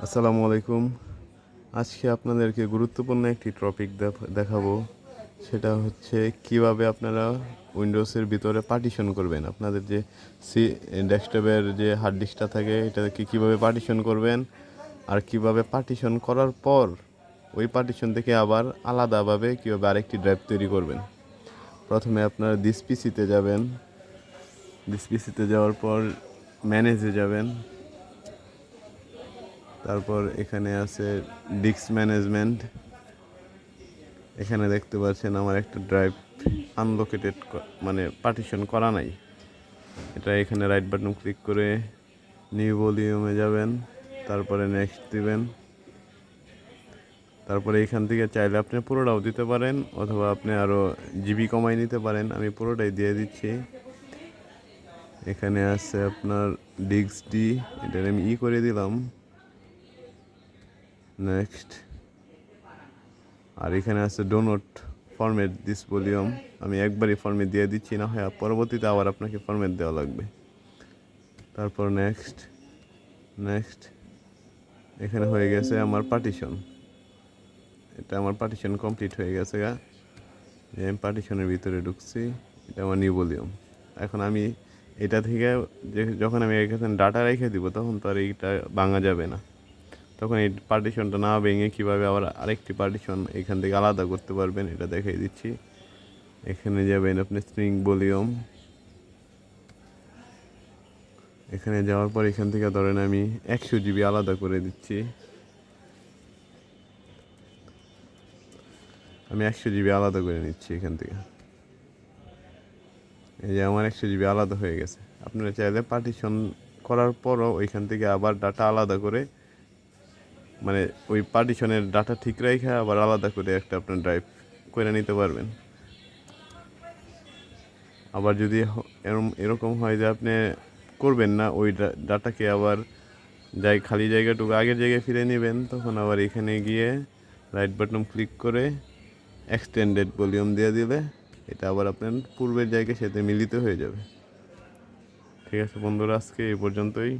আসসালামু আলাইকুম। আজকে আপনাদেরকে গুরুত্বপূর্ণ একটি টপিক দেখাবো। সেটা হচ্ছে কিভাবে আপনারা উইন্ডোজের ভিতরে পার্টিশন করবেন। আপনাদের যে ডেস্কটপের যে হার্ড ডিস্কটা থাকে এটাকে কীভাবে পার্টিশন করবেন, আর কিভাবে পার্টিশন করার পর ওই পার্টিশন থেকে আবার আলাদাভাবে কীভাবে আরেকটি ড্রাইভ তৈরি করবেন। প্রথমে আপনারা দিস পিসিতে যাবেন। দিস পিসিতে যাওয়ার পর ম্যানেজে যাবেন। তারপর এখানে আছে ডিস্ক ম্যানেজমেন্ট। এখানে দেখতে পাচ্ছেন আমার একটা ড্রাইভ আনলোকেটেড, মানে পার্টিশন করা নাই। এটা এখানে রাইট বাটন ক্লিক করে নিউ ভলিউমে যাবেন, তারপরে নেক্সট দিবেন। তারপরে এখান থেকে চাইলে আপনি পুরোটাও দিতে পারেন, অথবা আপনি আরও জিবি কমাই নিতে পারেন। আমি পুরোটাই দিয়ে দিচ্ছি। এখানে আছে আপনার ডিস্ক ডি, এটা আমি করে দিলাম। নেক্সট। আর এখানে আছে do not format this volume, আমি একবারই ফরম্যাট দিয়ে দিচ্ছি, না হয় পরবর্তীতে আবার আপনাকে ফরম্যাট দেওয়া লাগবে। তারপর নেক্সট। এখানে হয়ে গেছে আমার পার্টিশন। এটা আমার পার্টিশন কমপ্লিট হয়ে গেছে আমি পার্টিশনের ভিতরে ঢুকছি। এটা আমার নিউ ভলিউম। এখন আমি এটা থেকে যখন আমি এখানে ডাটা রেখে দিব, তখন তো আর এইটা ভাঙা যাবে না। তখন এই পার্টিশনটা না ভেঙে কীভাবে আবার আরেকটি পার্টিশন এখান থেকে আলাদা করতে পারবেন এটা দেখিয়ে দিচ্ছি। এখানে যাবেন আপনি স্ট্রিং ভলিউম। এখানে যাওয়ার পর এখান থেকে ধরেন আমি 100 জিবি আলাদা করে দিচ্ছি। আমি 100 জিবি আলাদা করে নিচ্ছি এখান থেকে। এই যে আমার 100 জিবি আলাদা হয়ে গেছে। আপনারা চাইলে পার্টিশন করার পরও ওইখান থেকে আবার ডাটা আলাদা করে, মানে ওই পার্টিশনের ডাটা ঠিক রেখে আবার আলাদা করে একটা আপনার ড্রাইভ করে নিতে পারবেন। আবার যদি এরকম হয় যে আপনি করবেন না, ওই ডাটাকে আবার খালি জায়গাটুকু আগের জায়গায় ফিরে নেবেন, তখন আবার এখানে গিয়ে রাইট বাটন ক্লিক করে এক্সটেন্ডেড ভলিউম দিয়ে দিলে এটা আবার আপনার পূর্বের জায়গায় সাথে মিলিত হয়ে যাবে। ঠিক আছে বন্ধুরা, আজকে এই পর্যন্তই।